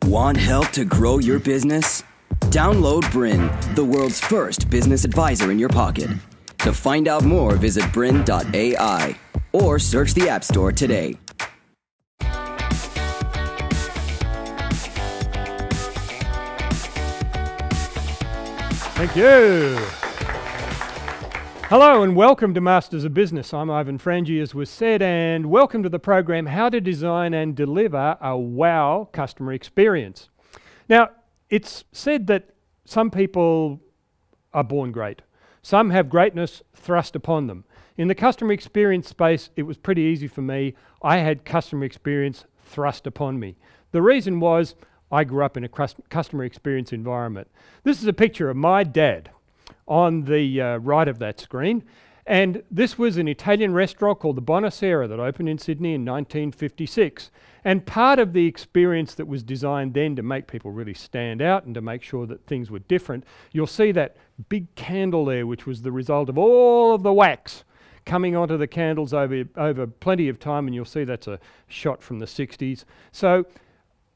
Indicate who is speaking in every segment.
Speaker 1: Want help to grow your business? Download Bryn, the world's first business advisor in your pocket. To find out more, visit bryn.ai or search the App Store today.
Speaker 2: Thank you. Hello and welcome to Masters of Business. I'm Ivan Frangi, as was said, and welcome to the program How to Design and Deliver a Wow Customer Experience. Now, it's said that some people are born great. Some have greatness thrust upon them. In the customer experience space, it was pretty easy for me. I had customer experience thrust upon me. The reason was I grew up in a customer experience environment. This is a picture of my dad on the right of that screen, and this was an Italian restaurant called the Bonacera that opened in Sydney in 1956. And part of the experience that was designed then to make people really stand out and to make sure that things were different, you'll see that big candle there, which was the result of all of the wax coming onto the candles over plenty of time, and you'll see that's a shot from the 60s. So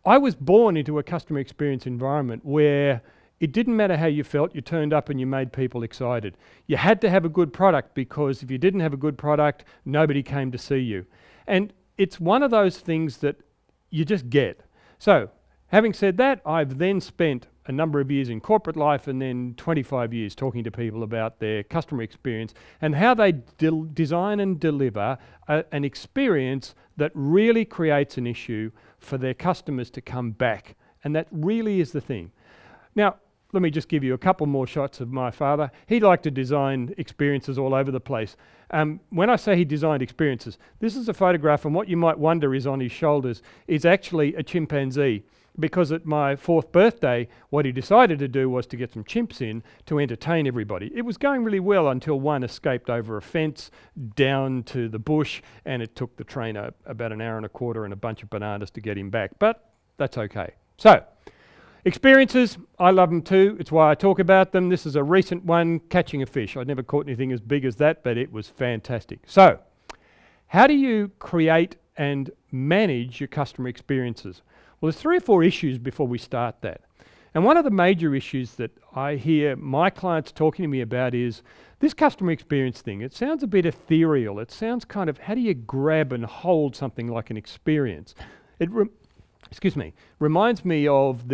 Speaker 2: I was born into a customer experience environment where it didn't matter how you felt, you turned up and you made people excited. You had to have a good product, because if you didn't have a good product, nobody came to see you. And it's one of those things that you just get. So, having said that, I've then spent a number of years in corporate life and then 25 years talking to people about their customer experience and how they design and deliver an experience that really creates an issue for their customers to come back. And that really is the thing. Now, let me just give you a couple more shots of my father. He liked to design experiences all over the place. When I say he designed experiences, this is a photograph, and what you might wonder is on his shoulders is actually a chimpanzee, because at my 4th birthday, what he decided to do was to get some chimps in to entertain everybody. It was going really well until one escaped over a fence down to the bush, and it took the trainer about an hour and a quarter and a bunch of bananas to get him back, but that's okay. So, experiences, I love them too. It's why I talk about them. This is a recent one, catching a fish. I'd never caught anything as big as that, but it was fantastic. So, how do you create and manage your customer experiences? Well, there's 3 or 4 issues before we start that. And one of the major issues that I hear my clients talking to me about is this customer experience thing. It sounds a bit ethereal. It sounds kind of, how do you grab and hold something like an experience? It reminds me of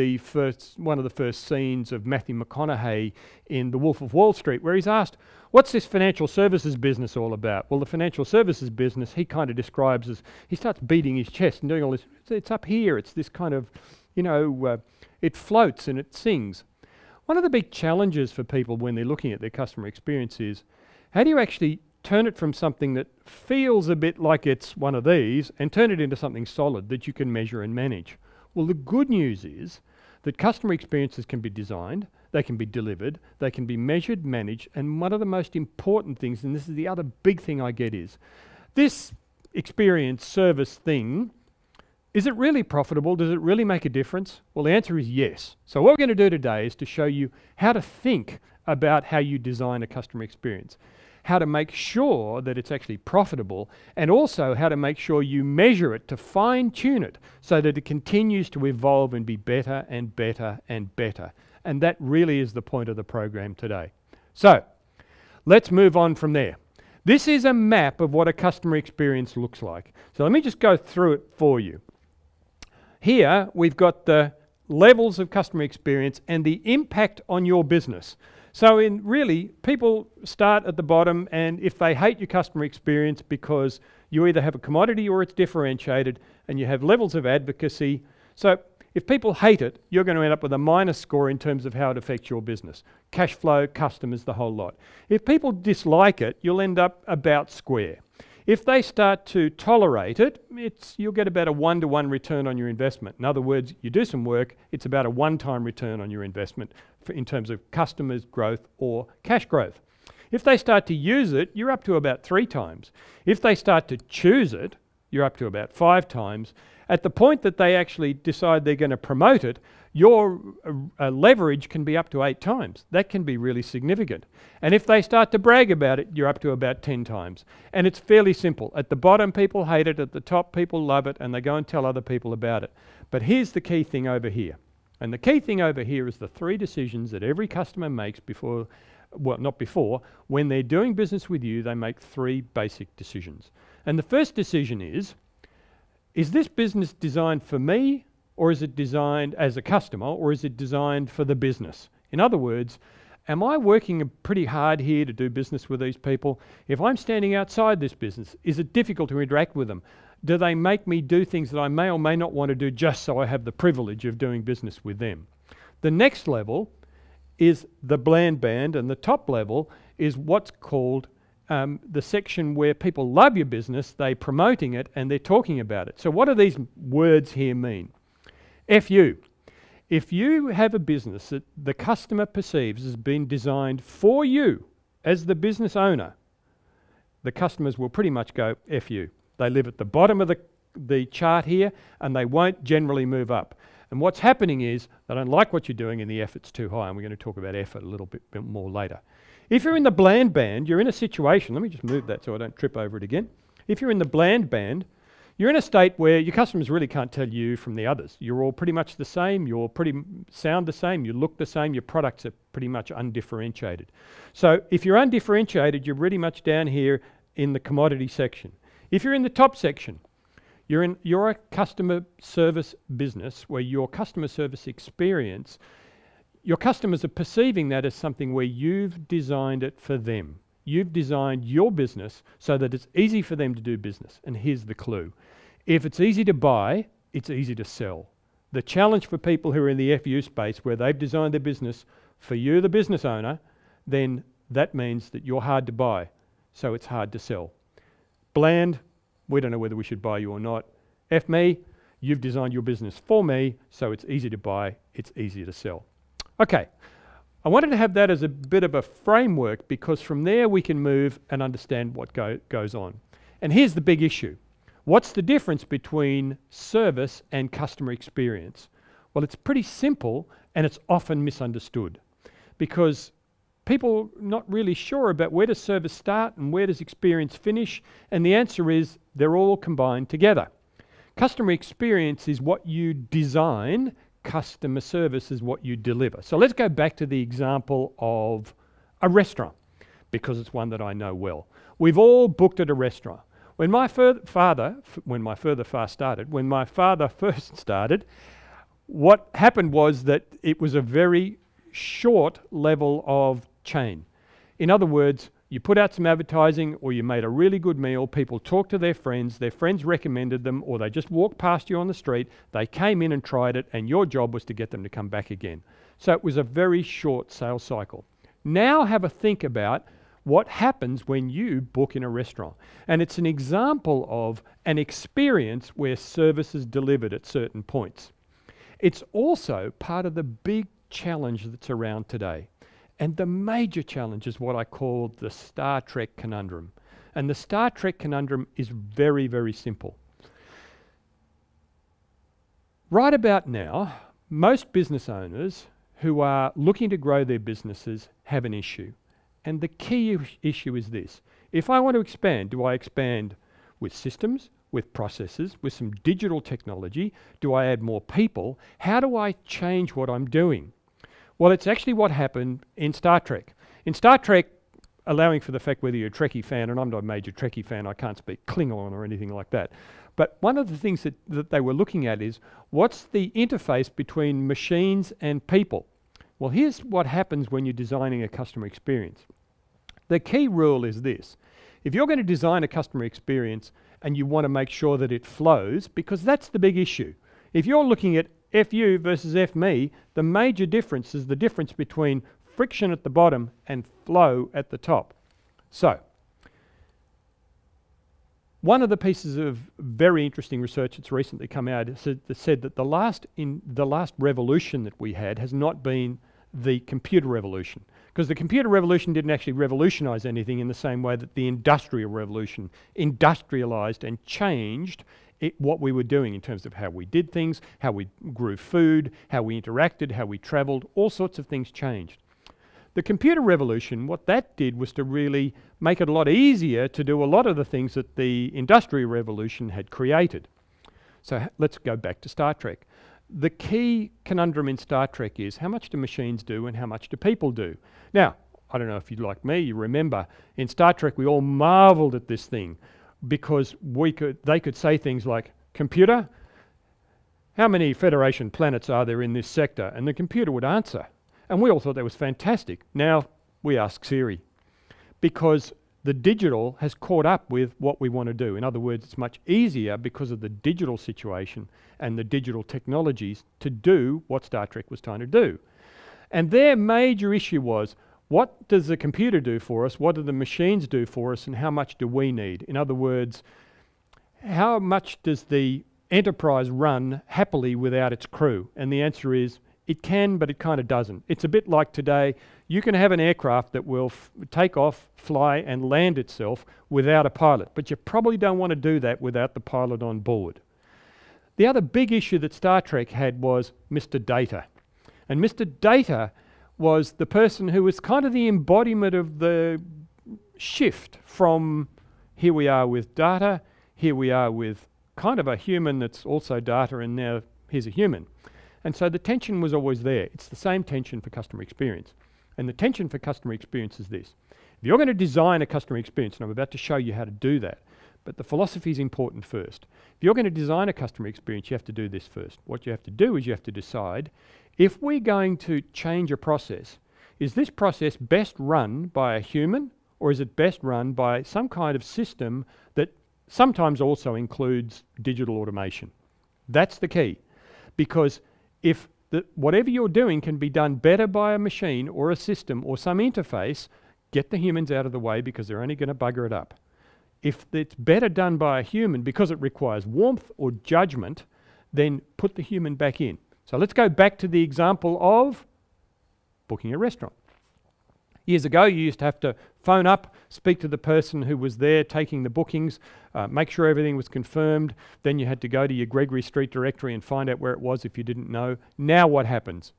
Speaker 2: one of the first scenes of Matthew McConaughey in The Wolf of Wall Street, where he's asked, what's this financial services business all about? Well, the financial services business he kind of describes as, he starts beating his chest and doing all this, it's up here, it's this kind of, it floats and it sings. One of the big challenges for people when they're looking at their customer experience is, how do you actually turn it from something that feels a bit like it's one of these and turn it into something solid that you can measure and manage? Well, the good news is that customer experiences can be designed, they can be delivered, they can be measured, managed, and one of the most important things, and this is the other big thing I get, is this experience service thing, is it really profitable? Does it really make a difference? Well, the answer is yes. So what we're going to do today is to show you how to think about how you design a customer experience, how to make sure that it's actually profitable, and also how to make sure you measure it to fine-tune it so that it continues to evolve and be better and better and better. And that really is the point of the program today. So, let's move on from there. This is a map of what a customer experience looks like. So let me just go through it for you. Here, we've got the levels of customer experience and the impact on your business. So really, people start at the bottom, and if they hate your customer experience because you either have a commodity or it's differentiated, and you have levels of advocacy. So if people hate it, you're going to end up with a minus score in terms of how it affects your business. Cash flow, customers, the whole lot. If people dislike it, you'll end up about square. If they start to tolerate it, you'll get about a 1-to-1 return on your investment. In other words, you do some work, it's about a one-time return on your investment in terms of customers growth or cash growth. If they start to use it, you're up to about 3 times. If they start to choose it, you're up to about 5 times. At the point that they actually decide they're going to promote it, your leverage can be up to 8 times. That can be really significant. And if they start to brag about it, you're up to about 10 times. And it's fairly simple. At the bottom, people hate it. At the top, people love it, and they go and tell other people about it. But here's the key thing over here. And the key thing over here is the 3 decisions that every customer makes before, well, not before, when they're doing business with you, they make 3 basic decisions. And the first decision is this business designed for me, or is it designed as a customer, or is it designed for the business? In other words, am I working pretty hard here to do business with these people? If I'm standing outside this business, is it difficult to interact with them? Do they make me do things that I may or may not want to do just so I have the privilege of doing business with them? The next level is the bland band, and the top level is what's called the section where people love your business, they're promoting it, and they're talking about it. So what do these words here mean? FU. If you have a business that the customer perceives has been designed for you as the business owner, the customers will pretty much go FU. They live at the bottom of the chart here, and they won't generally move up. And what's happening is they don't like what you're doing and the effort's too high, and we're going to talk about effort a little bit more later. If you're in the bland band, you're in a situation, let me just move that so I don't trip over it again. If you're in the bland band, you're in a state where your customers really can't tell you from the others. You're all pretty much the same, you're sound the same, you look the same, your products are pretty much undifferentiated. So if you're undifferentiated, you're pretty much down here in the commodity section. If you're in the top section, you're a customer service business where your customer service experience, your customers are perceiving that as something where you've designed it for them. You've designed your business so that it's easy for them to do business. And here's the clue. If it's easy to buy, it's easy to sell. The challenge for people who are in the FU space where they've designed their business for you, the business owner, then that means that you're hard to buy, so it's hard to sell. Bland, we don't know whether we should buy you or not. Me, you've designed your business for me, so it's easy to buy, it's easy to sell. Okay, I wanted to have that as a bit of a framework because from there we can move and understand what goes on. And here's the big issue. What's the difference between service and customer experience? Well, it's pretty simple and it's often misunderstood because people are not really sure about where does service start and where does experience finish, and the answer is they're all combined together. Customer experience is what you design, customer service is what you deliver. So let's go back to the example of a restaurant because it's one that I know well. We've all booked at a restaurant. When my father first started, what happened was that it was a very short level of chain. In other words, you put out some advertising or you made a really good meal, people talked to their friends recommended them, or they just walked past you on the street, they came in and tried it, and your job was to get them to come back again. So it was a very short sales cycle. Now have a think about what happens when you book in a restaurant. And it's an example of an experience where service is delivered at certain points. It's also part of the big challenge that's around today. And the major challenge is what I call the Star Trek conundrum. And the Star Trek conundrum is very, very simple. Right about now, most business owners who are looking to grow their businesses have an issue. And the key issue is this. If I want to expand, do I expand with systems, with processes, with some digital technology? Do I add more people? How do I change what I'm doing? Well, it's actually what happened in Star Trek. In Star Trek, allowing for the fact whether you're a Trekkie fan, and I'm not a major Trekkie fan, I can't speak Klingon or anything like that. But one of the things that they were looking at is, what's the interface between machines and people? Well, here's what happens when you're designing a customer experience. The key rule is this. If you're going to design a customer experience and you want to make sure that it flows, because that's the big issue. If you're looking at FU versus FME, the major difference is the difference between friction at the bottom and flow at the top. So, one of the pieces of very interesting research that's recently come out said that the last revolution that we had has not been the computer revolution, because the computer revolution didn't actually revolutionize anything in the same way that the industrial revolution industrialized and changed what we were doing in terms of how we did things, how we grew food, how we interacted, how we traveled, all sorts of things changed. The computer revolution, what that did was to really make it a lot easier to do a lot of the things that the industrial revolution had created. So let's go back to Star Trek. The key conundrum in Star Trek is how much do machines do and how much do people do? Now, I don't know if you're like me, you remember in Star Trek we all marveled at this thing because they could say things like, computer, how many Federation planets are there in this sector? And the computer would answer. And we all thought that was fantastic. Now we ask Siri because the digital has caught up with what we want to do. In other words, it's much easier because of the digital situation and the digital technologies to do what Star Trek was trying to do. And their major issue was, what does the computer do for us? What do the machines do for us? And how much do we need? In other words, how much does the Enterprise run happily without its crew? And the answer is, it can, but it kind of doesn't. It's a bit like today. You can have an aircraft that will take off, fly, and land itself without a pilot, but you probably don't want to do that without the pilot on board. The other big issue that Star Trek had was Mr. Data. And Mr. Data was the person who was kind of the embodiment of the shift from here we are with data, here we are with kind of a human that's also data, and now here's a human. And so the tension was always there. It's the same tension for customer experience. And the tension for customer experience is this. If you're going to design a customer experience, and I'm about to show you how to do that, but the philosophy is important first. If you're going to design a customer experience, you have to do this first. What you have to do is you have to decide, if we're going to change a process, is this process best run by a human, or is it best run by some kind of system that sometimes also includes digital automation? That's the key. Because if whatever you're doing can be done better by a machine or a system or some interface, get the humans out of the way because they're only going to bugger it up. If it's better done by a human because it requires warmth or judgment, then put the human back in. So let's go back to the example of booking a restaurant. Years ago, you used to have to phone up, speak to the person who was there taking the bookings, make sure everything was confirmed. Then you had to go to your Gregory Street directory and find out where it was if you didn't know. Now what happens?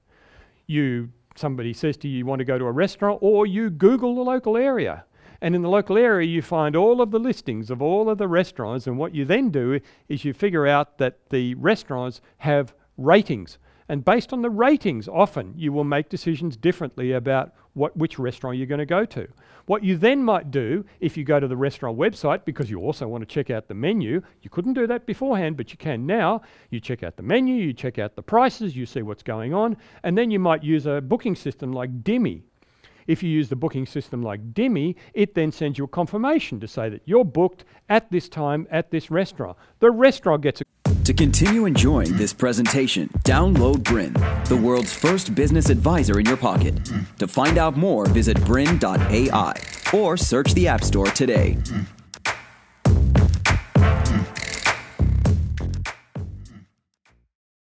Speaker 2: Somebody says to you, you want to go to a restaurant, or you Google the local area. And in the local area, you find all of the listings of all of the restaurants. And what you then do is you figure out that the restaurants have ratings. And based on the ratings, often you will make decisions differently about which restaurant you're going to go to. What you then might do, if you go to the restaurant website, because you also want to check out the menu, you couldn't do that beforehand, but you can now. You check out the menu, you check out the prices, you see what's going on, and then you might use a booking system like Dimmy. If you use the booking system like Dimmy, it then sends you a confirmation to say that you're booked at this time at this restaurant. The restaurant gets a...
Speaker 1: To continue enjoying this presentation, download Brin, the world's first business advisor in your pocket. To find out more, visit brin.ai or search the App Store today.